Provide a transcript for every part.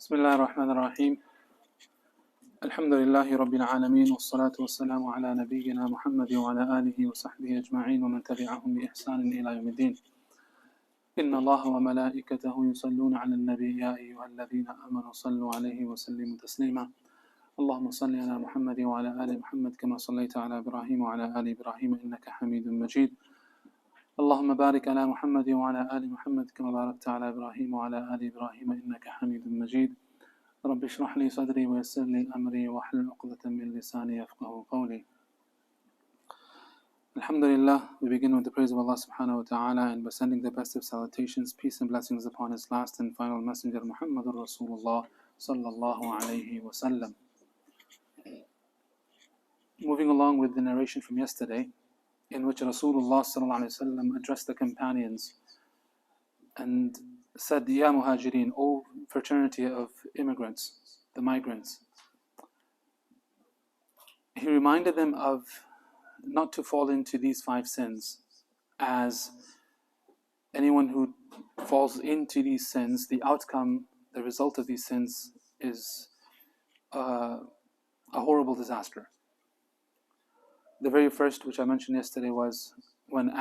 بسم الله الرحمن الرحيم الحمد لله رب العالمين والصلاة والسلام على نبينا محمد وعلى آله وصحبه أجمعين ومن تبعهم بإحسان إلى يوم الدين إن الله وملائكته يصلون على النبي يا أيها الذين آمنوا صلوا عليه وسلموا تسليما اللهم صل على محمد وعلى آل محمد كما صليت على إبراهيم وعلى آل إبراهيم إنك حميد مجيد اللهم بارك على محمد وعلى آل محمد كما باركت على إبراهيم وعلى آل إبراهيم إنك حميد مجيد رب اشرح لي صدري ويسر لي أمري واحلل عقدة من لساني يفقهوا قولي. Alhamdulillah, we begin with the praise of Allah subhanahu wa ta'ala and by sending the best of salutations, peace and blessings upon His last and final messenger Muhammadur Rasulullah sallallahu alayhi wa sallam. Moving along with the narration from yesterday, in which Rasulullah sallallahu alayhi wa sallam addressed the companions and said, Ya Muhajirin, O fraternity of immigrants, the migrants. He reminded them of not to fall into these 5 sins, as anyone who falls into these sins, the outcome, the result of these sins is a horrible disaster. The very first, which I mentioned yesterday, was when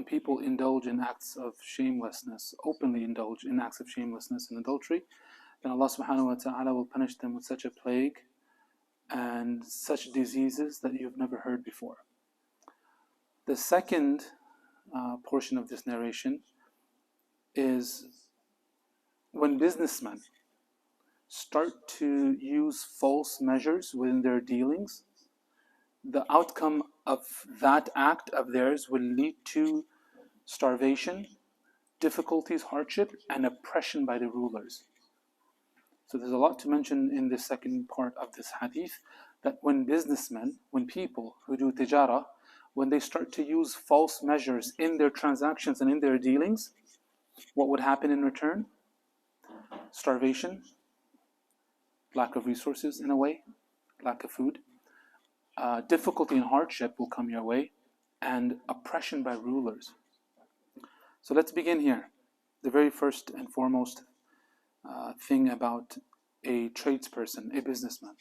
people indulge in acts of shamelessness, openly indulge in acts of shamelessness and adultery, then Allah subhanahu wa ta'ala will punish them with such a plague and such diseases that you've never heard before. The second portion of this narration is when businessmen start to use false measures within their dealings, the outcome of that act of theirs will lead to starvation, difficulties, hardship, and oppression by the rulers. So there's a lot to mention in the second part of this hadith, that when businessmen, when people who do tijara, when they start to use false measures in their transactions and in their dealings, what would happen in return? Starvation, lack of resources in a way, lack of food, difficulty and hardship will come your way, and oppression by rulers. So let's begin here. The very first and foremost thing about a tradesperson, a businessman.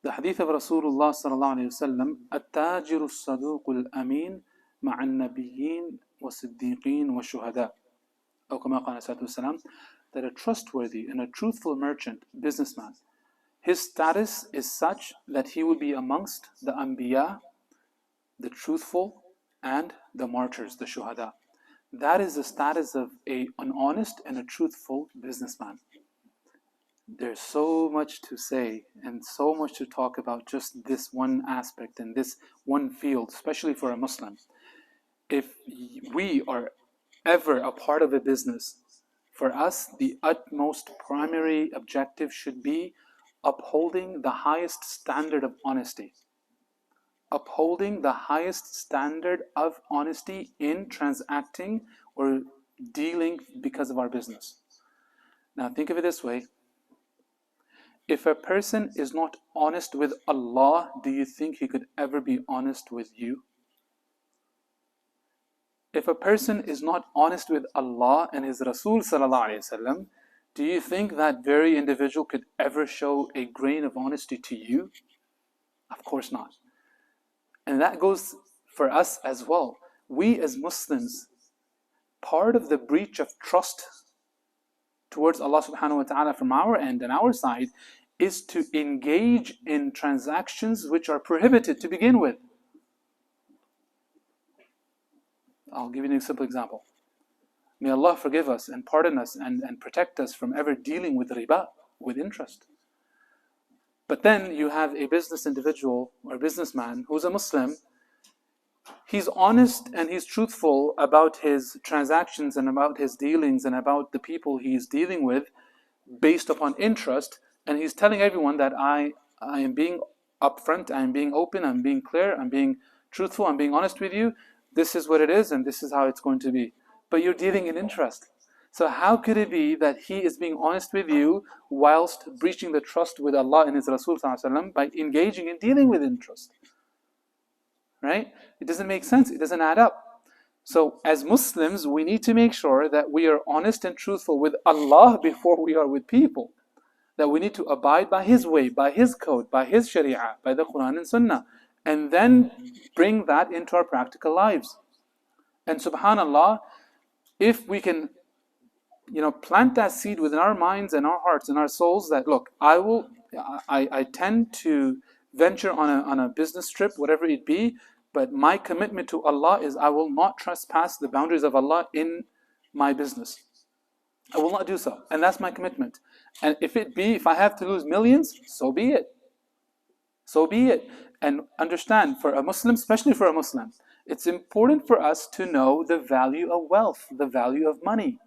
The hadith of Rasulullah sallallahu alayhi wa sallam, التاجر الصدوق الأمين مع النبيين والصديقين والشهداء, أو كما قال عليه الصلاة والسلام, that a trustworthy and a truthful merchant, businessman, his status is such that he will be amongst the anbiya, the truthful, and the martyrs, the shuhada. That is the status of an honest and a truthful businessman. There's so much to say and so much to talk about just this one aspect and this one field, especially for a Muslim. If we are ever a part of a business, for us the utmost primary objective should be upholding the highest standard of honesty. Upholding the highest standard of honesty in transacting or dealing because of our business. Now think of it this way. If a person is not honest with Allah, do you think he could ever be honest with you? If a person is not honest with Allah and His Rasul sallallahu alaihi wasallam, do you think that very individual could ever show a grain of honesty to you? Of course not. And that goes for us as well. We as Muslims, part of the breach of trust towards Allah subhanahu wa ta'ala from our end and our side is to engage in transactions which are prohibited to begin with. I'll give you a simple example. May Allah forgive us and pardon us and protect us from ever dealing with riba, with interest. But then you have a business individual or businessman who's a Muslim. He's honest and he's truthful about his transactions and about his dealings and about the people he's dealing with based upon interest. And he's telling everyone that I am being upfront, I am being open, I'm being clear, I'm being truthful, I'm being honest with you. This is what it is and this is how it's going to be. But you're dealing in interest. So how could it be that he is being honest with you whilst breaching the trust with Allah and His Rasul by engaging in dealing with interest? Right? It doesn't make sense. It doesn't add up. So as Muslims, we need to make sure that we are honest and truthful with Allah before we are with people. That we need to abide by His way, by His code, by His Sharia, by the Quran and Sunnah, and then bring that into our practical lives. And subhanallah, if we can, plant that seed within our minds and our hearts and our souls that, look, I tend to venture on a business trip, whatever it be, but my commitment to Allah is I will not trespass the boundaries of Allah in my business. I will not do so. And that's my commitment. And if I have to lose millions, so be it. So be it. And understand, for a Muslim, especially for a Muslim, it's important for us to know the value of wealth, the value of money.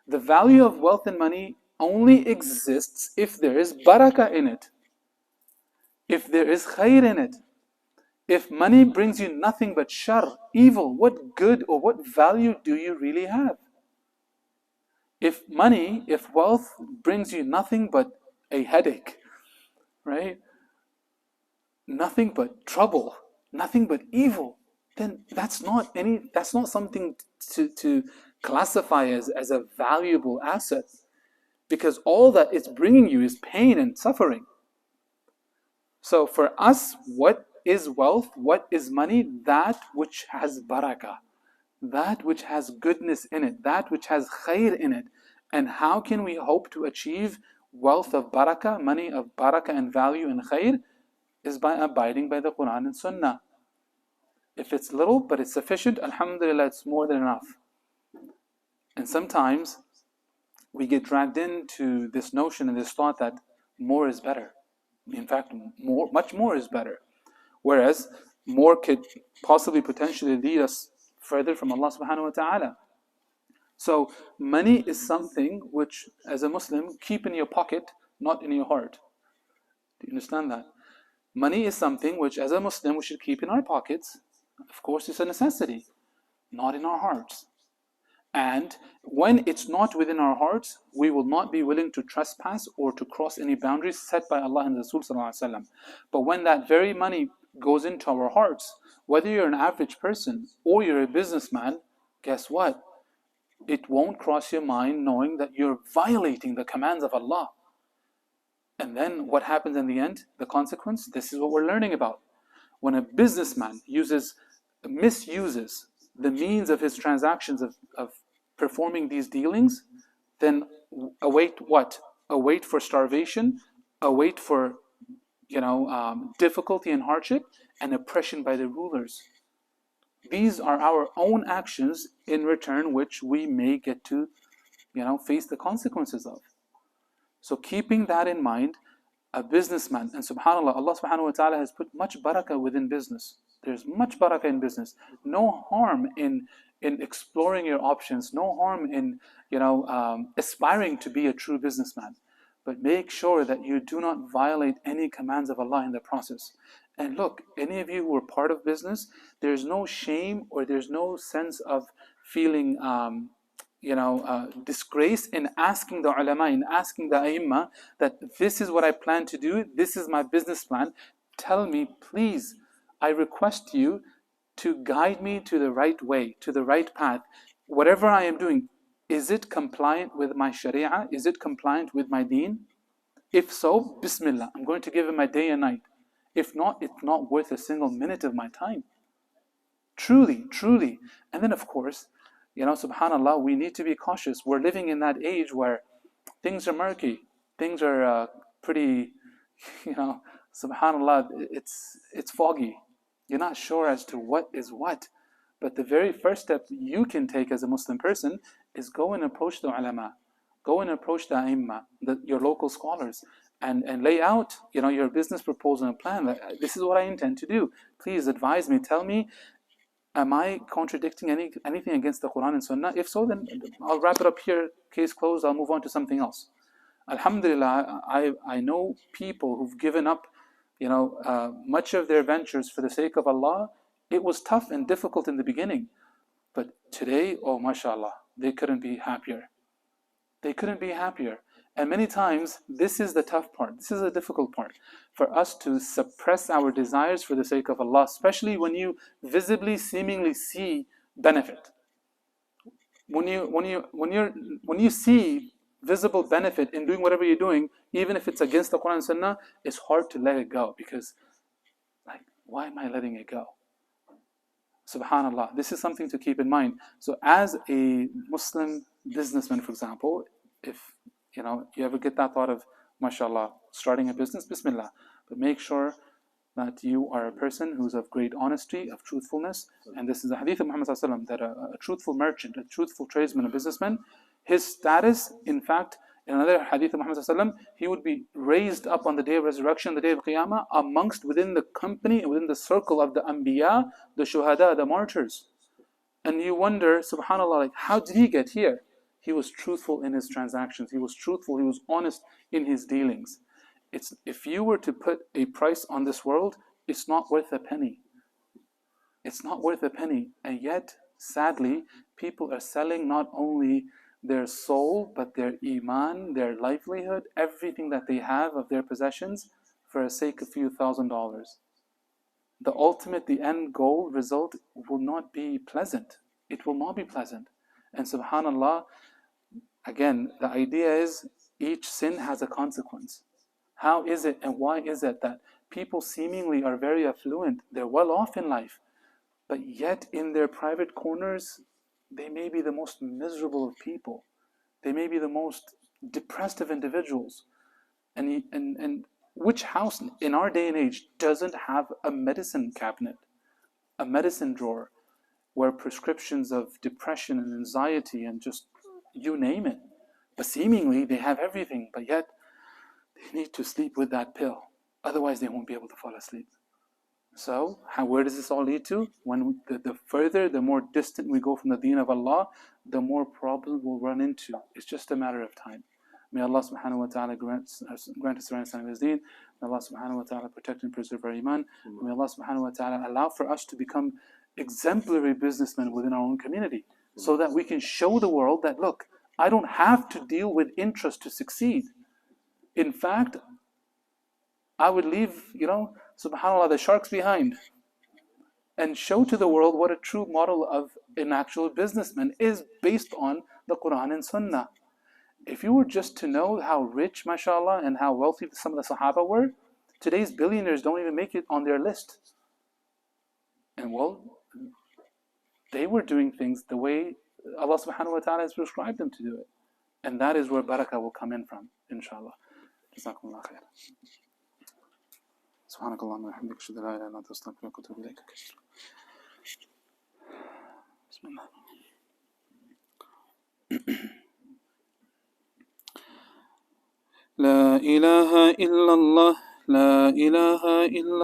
The value of wealth and money only exists if there is barakah in it, if there is khair in it. If money brings you nothing but shar, evil, what good or what value do you really have? If wealth brings you nothing but a headache, right? Nothing but trouble, nothing but evil, then that's not something to classify as a valuable asset, because all that it's bringing you is pain and suffering. So for us, what is wealth? What is money? That which has barakah, that which has goodness in it, that which has khair in it. And how can we hope to achieve wealth of barakah, money of barakah and value and khair? Is by abiding by the Quran and Sunnah. If it's little but it's sufficient, alhamdulillah, it's more than enough. And sometimes we get dragged into this notion and this thought that more is better. In fact, much more is better. Whereas more could possibly potentially lead us further from Allah subhanahu wa ta'ala. So money is something which, as a Muslim, keep in your pocket, not in your heart. Do you understand that? Money is something which, as a Muslim, we should keep in our pockets. Of course, it's a necessity, not in our hearts. And when it's not within our hearts, we will not be willing to trespass or to cross any boundaries set by Allah and Rasul sallallahu alaihi wasallam. But when that very money goes into our hearts, whether you're an average person or you're a businessman, guess what? It won't cross your mind knowing that you're violating the commands of Allah. And then what happens in the end? The consequence? This is what we're learning about. When a businessman misuses the means of his transactions of performing these dealings, then await what? Await for starvation, await for difficulty and hardship, and oppression by the rulers. These are our own actions in return, which we may get to face the consequences of. So keeping that in mind, a businessman, and subhanAllah, Allah subhanahu wa ta'ala has put much barakah within business. There's much barakah in business. No harm in exploring your options, no harm in aspiring to be a true businessman. But make sure that you do not violate any commands of Allah in the process. And look, any of you who are part of business, there's no shame or there's no sense of feeling disgrace in asking the ulama, in asking the ai that this is what I plan to do, this is my business plan. Tell me, please, I request you to guide me to the right way, to the right path. Whatever I am doing, is it compliant with my sharia? Is it compliant with my deen? If so, bismillah, I'm going to give it my day and night. If not, it's not worth a single minute of my time. Truly, truly. And then of course, subhanAllah, we need to be cautious. We're living in that age where things are murky. Things are pretty, subhanAllah, it's foggy. You're not sure as to what is what. But the very first step you can take as a Muslim person is go and approach the ulama. Go and approach the ai your local scholars, and lay out your business proposal and plan. This is what I intend to do. Please advise me. Tell me, am I contradicting anything against the Quran and Sunnah? If so, then I'll wrap it up here. Case closed. I'll move on to something else. Alhamdulillah, I know people who've given up much of their ventures for the sake of Allah. It was tough and difficult in the beginning. But today, oh mashallah, they couldn't be happier. They couldn't be happier. And many times, this is the tough part. This is the difficult part. For us to suppress our desires for the sake of Allah, especially when you visibly, seemingly see benefit. when you see visible benefit in doing whatever you're doing, even if it's against the Quran and Sunnah, it's hard to let it go because, like, why am I letting it go? Subhanallah, this is something to keep in mind. So, as a Muslim businessman, for example, if you ever get that thought of, mashallah, starting a business, bismillah, but make sure that you are a person who's of great honesty, of truthfulness. And this is a hadith of Muhammad ﷺ, that a truthful merchant, a truthful tradesman, a businessman, his status, in fact, in another hadith of Muhammad ﷺ, he would be raised up on the day of resurrection, the day of Qiyamah, amongst, within the company, within the circle of the Anbiya, the Shuhada, the martyrs. And you wonder, subhanAllah, like, how did he get here? He was truthful in his transactions. He was truthful. He was honest in his dealings. If you were to put a price on this world, it's not worth a penny. It's not worth a penny. And yet, sadly, people are selling not only their soul, but their iman, their livelihood, everything that they have of their possessions for the sake of a few $1,000s. The ultimate, the end goal, result will not be pleasant. It will not be pleasant. And subhanAllah, again, the idea is each sin has a consequence. How is it and why is it that people seemingly are very affluent, they're well off in life, but yet in their private corners, they may be the most miserable of people. They may be the most depressed of individuals. And which house in our day and age doesn't have a medicine cabinet, a medicine drawer, where prescriptions of depression and anxiety and just you name it, but seemingly they have everything, but yet they need to sleep with that pill. Otherwise, they won't be able to fall asleep. So, where does this all lead to? When the further, the more distant we go from the deen of Allah, the more problems we'll run into. It's just a matter of time. May Allah subhanahu wa ta'ala grant us the right understanding of His deen. May Allah subhanahu wa ta'ala protect and preserve our iman. May Allah subhanahu wa ta'ala allow for us to become exemplary businessmen within our own community, so that we can show the world that, look, I don't have to deal with interest to succeed. In fact, I would leave, subhanAllah, the sharks behind and show to the world what a true model of an actual businessman is based on the Quran and Sunnah. If you were just to know how rich, mashallah, and how wealthy some of the Sahaba were, today's billionaires don't even make it on their list. And well, they were doing things the way Allah subhanahu wa ta'ala has prescribed them to do it. And that is where barakah will come in from, inshallah. Jazakumullah khair. سبحانك اللهم وبحمدك اشهد ان لا اله الا انت استغفرك واتوب اليك. بسم الله. لا اله الا الله لا اله الا